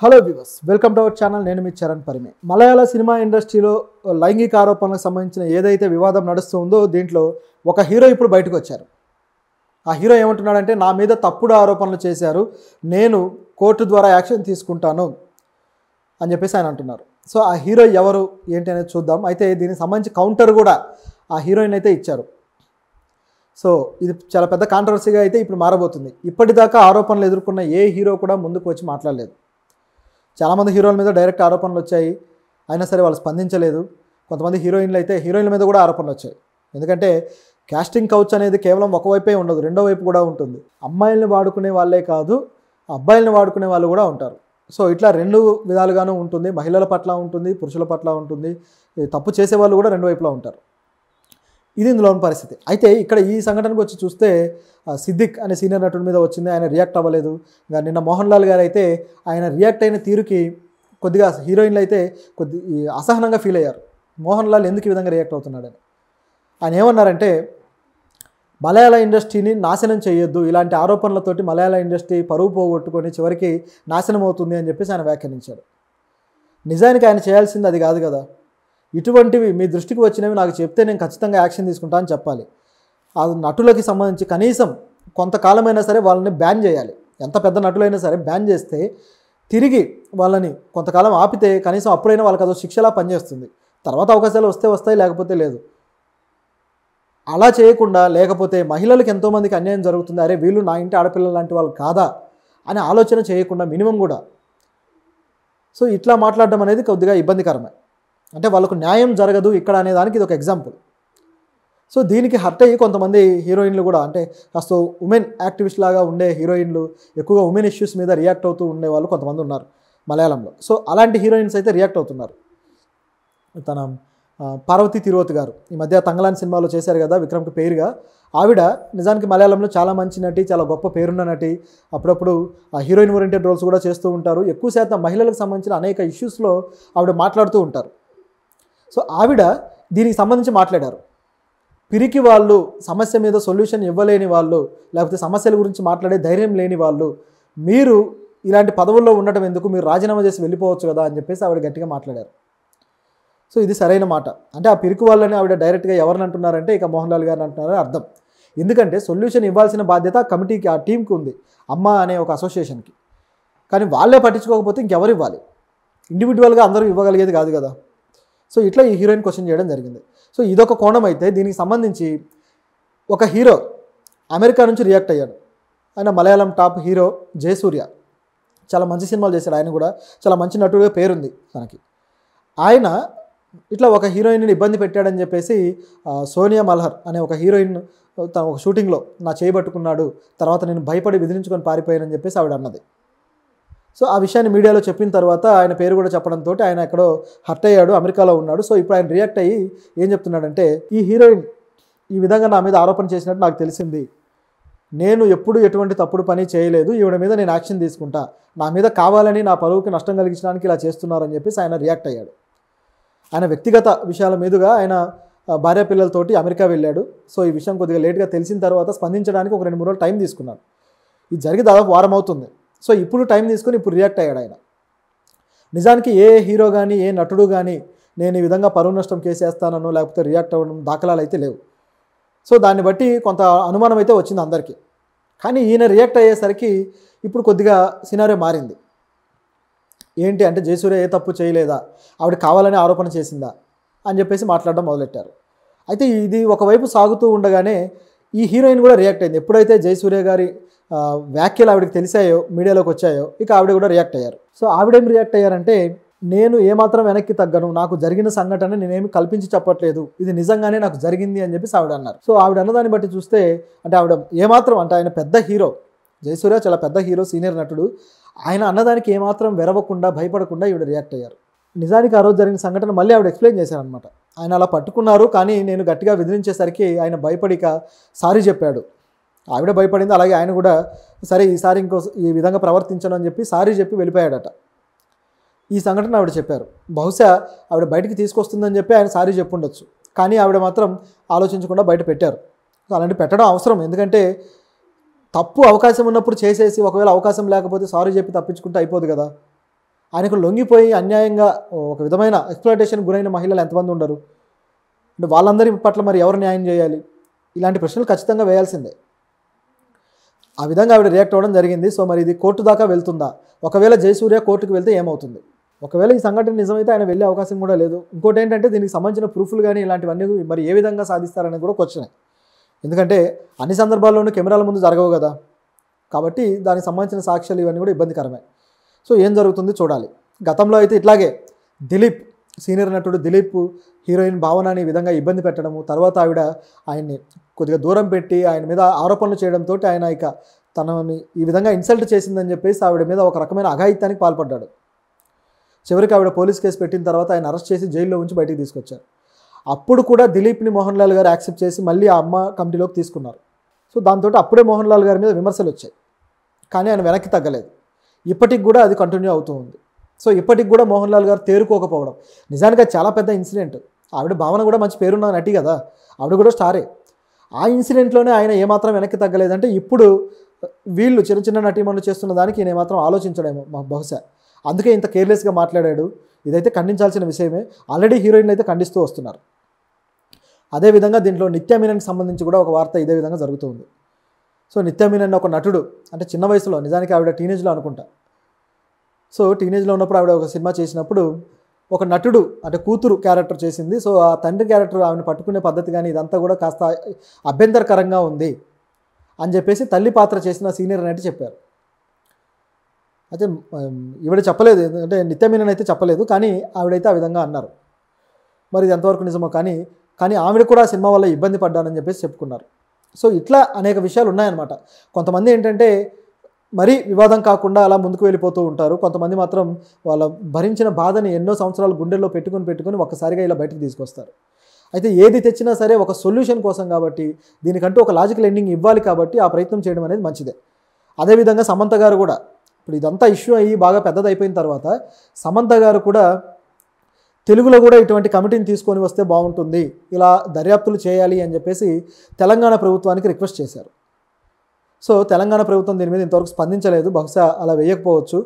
Hello viewers, welcome to our channel. నేను మీ చరణ్ పరిమే. మలయాళ cinema ఇండస్ట్రీలో లైంగిక ఆరోపణలకు సంబంధించిన ఏదైతే వివాదం నడుస్తుందో దీంట్లో ఒక హీరో ఇప్పుడు బయటకు వచ్చారు. ఆ హీరో ఏమంటున్నాడంటే, నా మీద తప్పుడు ఆరోపణలు చేశారు, నేను కోర్టు ద్వారా యాక్షన్ తీసుకుంటాను అని చెప్పేసి ఆయన అంటున్నారు. సో ఆ హీరో ఎవరు ఏంటి అనేది చూద్దాం. అయితే దీనికి సంబంధించి కౌంటర్ కూడా ఆ హీరోయిన్ అయితే ఇచ్చారు. సో ఇది చాలా పెద్ద కాంట్రవర్సీగా అయితే ఇప్పుడు మారబోతుంది. ఇప్పటిదాకా ఆరోపణలు ఎదుర్కొన్న ఏ హీరో కూడా ముందుకు వచ్చి మాట్లాడలేదు. చాలామంది హీరోల మీద డైరెక్ట్ ఆరోపణలు వచ్చాయి, అయినా సరే వాళ్ళు స్పందించలేదు. కొంతమంది హీరోయిన్ల మీద కూడా ఆరోపణలు వచ్చాయి. ఎందుకంటే కాస్టింగ్ కౌచ్ అనేది కేవలం ఒకవైపే ఉండదు, రెండో వైపు కూడా ఉంటుంది. అమ్మాయిల్ని వాడుకునే వాళ్ళే కాదు, అబ్బాయిల్ని వాడుకునే వాళ్ళు కూడా ఉంటారు. సో ఇట్లా రెండు విధాలుగాను ఉంటుంది. మహిళల పట్ల ఉంటుంది, పురుషుల పట్ల ఉంటుంది. తప్పు చేసేవాళ్ళు కూడా రెండు వైపులా ఉంటారు. ఇది ఇందులోని పరిస్థితి. అయితే ఇక్కడ ఈ సంఘటనకు వచ్చి చూస్తే సిద్దిక్ అనే సీనియర్ నటుడి మీద వచ్చింది, ఆయన రియాక్ట్ అవ్వలేదు. ఇంకా నిన్న మోహన్ లాల్ గారు అయితే ఆయన రియాక్ట్ అయిన తీరుకి కొద్దిగా హీరోయిన్లు అయితే అసహనంగా ఫీల్ అయ్యారు. మోహన్ లాల్ ఎందుకు ఈ విధంగా రియాక్ట్ అవుతున్నాడని. ఆయన ఏమన్నారంటే, మలయాళ ఇండస్ట్రీని నాశనం చేయొద్దు, ఇలాంటి ఆరోపణలతోటి మలయాళ ఇండస్ట్రీ పరువు పోగొట్టుకొని చివరికి నాశనం అవుతుంది అని చెప్పేసి ఆయన వ్యాఖ్యానించాడు. నిజానికి ఆయన చేయాల్సింది అది కాదు కదా. ఇటువంటివి మీ దృష్టికి వచ్చినవి నాకు చెప్తే నేను ఖచ్చితంగా యాక్షన్ తీసుకుంటా అని చెప్పాలి. ఆ నటులకి సంబంధించి కనీసం కొంతకాలమైనా సరే వాళ్ళని బ్యాన్ చేయాలి. ఎంత పెద్ద నటులైనా సరే బ్యాన్ చేస్తే తిరిగి వాళ్ళని కొంతకాలం ఆపితే కనీసం అప్పుడైనా వాళ్ళకి అదో శిక్షలా పనిచేస్తుంది. తర్వాత అవకాశాలు వస్తే వస్తాయి, లేకపోతే లేదు. అలా చేయకుండా, లేకపోతే మహిళలకు ఎంతోమందికి అన్యాయం జరుగుతుంది, అరే వీళ్ళు నా ఇంటి ఆడపిల్లలు లాంటి వాళ్ళు కాదా అని ఆలోచన చేయకుండా మినిమం కూడా. సో ఇట్లా మాట్లాడడం అనేది కొద్దిగా ఇబ్బందికరమే. అంటే వాళ్ళకు న్యాయం జరగదు ఇక్కడ అనే దానికి ఇది ఒక ఎగ్జాంపుల్. సో దీనికి హర్ట్ అయ్యి కొంతమంది హీరోయిన్లు కూడా, అంటే కాస్త ఉమెన్ యాక్టివిస్ట్ లాగా ఉండే హీరోయిన్లు, ఎక్కువగా ఉమెన్ ఇష్యూస్ మీద రియాక్ట్ అవుతూ ఉండేవాళ్ళు కొంతమంది ఉన్నారు మలయాళంలో. సో అలాంటి హీరోయిన్స్ అయితే రియాక్ట్ అవుతున్నారు. తన పార్వతీ తిరువత్ గారు ఈ మధ్య తంగలాన్ సినిమాలో చేశారు కదా విక్రమ్కి పేరుగా. ఆవిడ నిజానికి మలయాళంలో చాలా మంచి నటి, చాలా గొప్ప పేరున్న నటి. అప్పుడప్పుడు హీరోయిన్ ఓరియంటెడ్ రోల్స్ కూడా చేస్తూ ఉంటారు. ఎక్కువ శాతం మహిళలకు సంబంధించిన అనేక ఇష్యూస్లో ఆవిడ మాట్లాడుతూ ఉంటారు. సో ఆవిడ దీనికి సంబంధించి మాట్లాడారు. పిరికి వాళ్ళు, సమస్య మీద సొల్యూషన్ ఇవ్వలేని వాళ్ళు, లేకపోతే సమస్యల గురించి మాట్లాడే ధైర్యం లేని వాళ్ళు, మీరు ఇలాంటి పదవుల్లో ఉండటం ఎందుకు, మీరు రాజీనామా చేసి వెళ్ళిపోవచ్చు కదా అని చెప్పేసి ఆవిడ గట్టిగా మాట్లాడారు. సో ఇది సరైన మాట. అంటే ఆ పిరికి వాళ్ళని ఆవిడ డైరెక్ట్గా ఎవరిని అంటున్నారంటే ఇక మోహన్ లాల్ గారిని అంటున్నారని అర్థం. ఎందుకంటే సొల్యూషన్ ఇవ్వాల్సిన బాధ్యత ఆ కమిటీకి, ఆ టీంకి ఉంది, అమ్మ అనే ఒక అసోసియేషన్కి. కానీ వాళ్ళే పట్టించుకోకపోతే ఇంకెవరు ఇవ్వాలి? ఇండివిజువల్గా అందరూ ఇవ్వగలిగేది కాదు కదా. సో ఇట్లా ఈ హీరోయిన్ క్వశ్చన్ చేయడం జరిగింది. సో ఇదొక కోణం అయితే, దీనికి సంబంధించి ఒక హీరో అమెరికా నుంచి రియాక్ట్ అయ్యాడు. ఆయన మలయాళం టాప్ హీరో జయసూర్య. చాలా మంచి సినిమాలు చేశాడు. ఆయన కూడా చాలా మంచి నటుడిగా పేరుంది తనకి. ఆయన ఇట్లా ఒక హీరోయిన్ని ఇబ్బంది పెట్టాడని చెప్పేసి సోనియా మల్హర్ అనే ఒక హీరోయిన్ తన ఒక షూటింగ్లో నా చేయబట్టుకున్నాడు, తర్వాత నేను భయపడి బెదిరించుకొని పారిపోయానని చెప్పేసి ఆవిడ అన్నది. సో ఆ విషయాన్ని మీడియాలో చెప్పిన తర్వాత ఆయన పేరు కూడా చెప్పడంతో ఆయన ఎక్కడో హర్ట్ అయ్యాడు, అమెరికాలో ఉన్నాడు. సో ఇప్పుడు ఆయన రియాక్ట్ అయ్యి ఏం చెప్తున్నాడంటే, ఈ హీరోయిన్ ఈ విధంగా నా మీద ఆరోపణ చేసినట్టు నాకు తెలిసింది, నేను ఎప్పుడు ఎటువంటి తప్పుడు పని చేయలేదు, ఈవిడ మీద నేను యాక్షన్ తీసుకుంటా, నా మీద కావాలని నా పరువుకి నష్టం కలిగించడానికి ఇలా చేస్తున్నారని చెప్పేసి ఆయన రియాక్ట్ అయ్యాడు. ఆయన వ్యక్తిగత విషయాల మీదుగా ఆయన భార్య పిల్లలతోటి అమెరికా వెళ్ళాడు. సో ఈ విషయం కొద్దిగా లేట్గా తెలిసిన తర్వాత స్పందించడానికి ఒక 2-3 రోజులు టైం తీసుకున్నాడు. ఇది జరిగి దాదాపు వారం అవుతుంది. సో ఇప్పుడు టైం తీసుకుని ఇప్పుడు రియాక్ట్ అయ్యాడు ఆయన. నిజానికి ఏ హీరో కానీ, ఏ నటుడు కానీ నేను ఈ విధంగా పరువు నష్టం కేసేస్తానో లేకపోతే రియాక్ట్ అవ్వడం దాఖలాలు అయితే లేవు. సో దాన్ని బట్టి కొంత అనుమానం అయితే వచ్చింది అందరికీ. కానీ ఈయన రియాక్ట్ అయ్యేసరికి ఇప్పుడు కొద్దిగా సినారియో మారింది. ఏంటి అంటే, జయసూర్య ఏ తప్పు చేయలేదా, ఆవిడ కావాలని ఆరోపణ చేసిందా అని చెప్పేసి మాట్లాడడం మొదలెట్టారు. అయితే ఇది ఒకవైపు సాగుతూ ఉండగానే ఈ హీరోయిన్ కూడా రియాక్ట్ అయింది. ఎప్పుడైతే జయసూర్య గారి వ్యాఖ్యలు ఆవిడకి తెలిసాయో, మీడియాలోకి వచ్చాయో, ఇక ఆవిడ కూడా రియాక్ట్ అయ్యారు. సో ఆవిడేం రియాక్ట్ అయ్యారంటే, నేను ఏమాత్రం వెనక్కి తగ్గను, నాకు జరిగిన సంఘటన నేనేమి కల్పించి చెప్పట్లేదు, ఇది నిజంగానే నాకు జరిగింది అని చెప్పేసి ఆవిడ అన్నారు. సో ఆవిడ అన్నదాన్ని బట్టి చూస్తే, అంటే ఆవిడ ఏమాత్రం, అంటే ఆయన పెద్ద హీరో, జయసూర్య చాలా పెద్ద హీరో, సీనియర్ నటుడు, ఆయన అన్నదానికి ఏమాత్రం వెరవకుండా, భయపడకుండా ఈవిడ రియాక్ట్ అయ్యారు. నిజానికి ఆ రోజు జరిగిన సంఘటన మళ్ళీ ఆవిడ ఎక్స్ప్లెయిన్ చేశారనమాట. ఆయన అలా పట్టుకున్నారు, కానీ నేను గట్టిగా బెదిరించేసరికి ఆయన భయపడిక సారీ చెప్పాడు. ఆవిడ భయపడింది, అలాగే ఆయన కూడా సరే ఈసారి ఈ విధంగా ప్రవర్తించను అని చెప్పి సారీ చెప్పి వెళ్ళిపోయాడట. ఈ సంఘటన ఆవిడ చెప్పారు. బహుశా ఆవిడ బయటికి తీసుకొస్తుందని చెప్పి ఆయన సారీ చెప్పుండొచ్చు, కానీ ఆవిడ మాత్రం ఆలోచించకుండా బయట పెట్టారు. అలాంటి పెట్టడం అవసరం, ఎందుకంటే తప్పు అవకాశం ఉన్నప్పుడు చేసేసి ఒకవేళ అవకాశం లేకపోతే సారీ చెప్పి తప్పించుకుంటే అయిపోదు కదా. ఆయనకు లొంగిపోయి అన్యాయంగా ఒక విధమైన ఎక్స్‌ప్లాయిటేషన్ గురైన మహిళలు ఎంతమంది ఉండరు? అంటే వాళ్ళందరి పట్ల మరి ఎవరు న్యాయం చేయాలి? ఇలాంటి ప్రశ్నలు ఖచ్చితంగా వేయాల్సిందే. ఆ విధంగా ఆవిడ రియాక్ట్ అవ్వడం జరిగింది. సో మరి ఇది కోర్టు దాకా వెళ్తుందా? ఒకవేళ జయసూర్య కోర్టుకు వెళ్తే ఏమవుతుంది? ఒకవేళ ఈ సంఘటన నిజమైతే ఆయన వెళ్ళే అవకాశం కూడా లేదు. ఇంకోటి ఏంటంటే దీనికి సంబంధించిన ప్రూఫ్లు కానీ ఇలాంటివన్నీ మరి ఏ విధంగా సాధిస్తారనేది కూడా క్వశ్చనే. ఎందుకంటే అన్ని సందర్భాల్లోనూ కెమెరాల ముందు జరగవు కదా. కాబట్టి దానికి సంబంధించిన సాక్ష్యాలు ఇవన్నీ కూడా ఇబ్బందికరమే. సో ఏం జరుగుతుంది చూడాలి. గతంలో అయితే ఇట్లాగే దిలీప్, సీనియర్ నటుడు దిలీప్ హీరోయిన్ భావనని ఈ విధంగా ఇబ్బంది పెట్టడము, తర్వాత ఆవిడ ఆయన్ని కొద్దిగా దూరం పెట్టి ఆయన మీద ఆరోపణలు చేయడంతో ఆయన ఇక తనని ఈ విధంగా ఇన్సల్ట్ చేసిందని చెప్పేసి ఆవిడ మీద ఒక రకమైన అఘాయిత్యానికి పాల్పడ్డాడు. చివరికి ఆవిడ పోలీస్ కేసు పెట్టిన తర్వాత ఆయన అరెస్ట్ చేసి జైల్లో ఉంచి బయటికి తీసుకొచ్చారు. అప్పుడు కూడా దిలీప్ని మోహన్ లాల్ గారు యాక్సెప్ట్ చేసి మళ్ళీ ఆ అమ్మ కమిటీలోకి తీసుకున్నారు. సో దాంతో అప్పుడే మోహన్ లాల్ గారి మీద విమర్శలు వచ్చాయి. కానీ ఆయన వెనక్కి తగ్గలేదు. ఇప్పటికి కూడా అది కంటిన్యూ అవుతూ ఉంది. సో ఇప్పటికి కూడా మోహన్ లాల్ గారు తేరుకోకపోవడం నిజానికి అది చాలా పెద్ద ఇన్సిడెంట్. ఆవిడ భావన కూడా మంచి పేరున్న నటి కదా, ఆవిడ కూడా స్టారే. ఆ ఇన్సిడెంట్లోనే ఆయన ఏమాత్రం వెనక్కి తగ్గలేదంటే ఇప్పుడు వీళ్ళు చిన్న చిన్న నటీమణులు చేస్తున్న దానికి ఈయన ఏమాత్రం ఆలోచించడేమో బహుశా. అందుకే ఇంత కేర్లెస్గా మాట్లాడాడు. ఇదైతే ఖండించాల్సిన విషయమే. ఆల్రెడీ హీరోయిన్లు అయితే ఖండిస్తూ వస్తున్నారు. అదేవిధంగా దీంట్లో నిత్యా మీనన్కి సంబంధించి కూడా ఒక వార్త ఇదే విధంగా జరుగుతుంది. సో నిత్యా మీనన్ ఒక నటుడు, అంటే చిన్న వయసులో, నిజానికి ఆవిడ టీనేజ్లో అనుకుంటా. సో టీనేజ్లో ఉన్నప్పుడు ఆవిడ ఒక సినిమా చేసినప్పుడు ఒక నటుడు అంటే కూతురు క్యారెక్టర్ చేసింది. సో ఆ తండ్రి క్యారెక్టర్ ఆవిడని పట్టుకునే పద్ధతి కానీ ఇదంతా కూడా కాస్త అభ్యంతరకరంగా ఉంది అని చెప్పేసి తల్లి పాత్ర చేసిన సీనియర్ నటి చెప్పారు. అయితే ఈవిడ చెప్పలేదు, అంటే నిత్యా మీనన్ అయితే చెప్పలేదు, కానీ ఆవిడైతే ఆ విధంగా అన్నారు. మరి ఇది ఎంతవరకు నిజమో కానీ ఆవిడ కూడా సినిమా వల్ల ఇబ్బంది పడ్డానని చెప్పేసి చెప్పుకున్నారు. సో ఇట్లా అనేక విషయాలు ఉన్నాయన్నమాట. కొంతమంది ఏంటంటే మరీ వివాదం కాకుండా అలా ముందుకు వెళ్ళిపోతూ ఉంటారు. కొంతమంది మాత్రం వాళ్ళ భరించిన బాధని ఎన్నో సంవత్సరాలు గుండెల్లో పెట్టుకుని ఒక్కసారిగా ఇలా బయటకు తీసుకొస్తారు. అయితే ఏది తెచ్చినా సరే ఒక సొల్యూషన్ కోసం కాబట్టి, దీనికంటూ ఒక లాజికల్ ఎండింగ్ ఇవ్వాలి కాబట్టి ఆ ప్రయత్నం చేయడం అనేది మంచిదే. అదేవిధంగా సమంత గారు కూడా ఇప్పుడు ఇదంతా ఇష్యూ అయ్యి బాగా పెద్దదైపోయిన తర్వాత సమంత గారు కూడా తెలుగులో కూడా ఇటువంటి కమిటీని తీసుకొని వస్తే బాగుంటుంది, ఇలా దర్యాప్తులు చేయాలి అని చెప్పేసి తెలంగాణ ప్రభుత్వానికి రిక్వెస్ట్ చేశారు. సో తెలంగాణ ప్రభుత్వం దీని మీద ఇంతవరకు స్పందించలేదు. బహుశా అలా వేయకపోవచ్చు.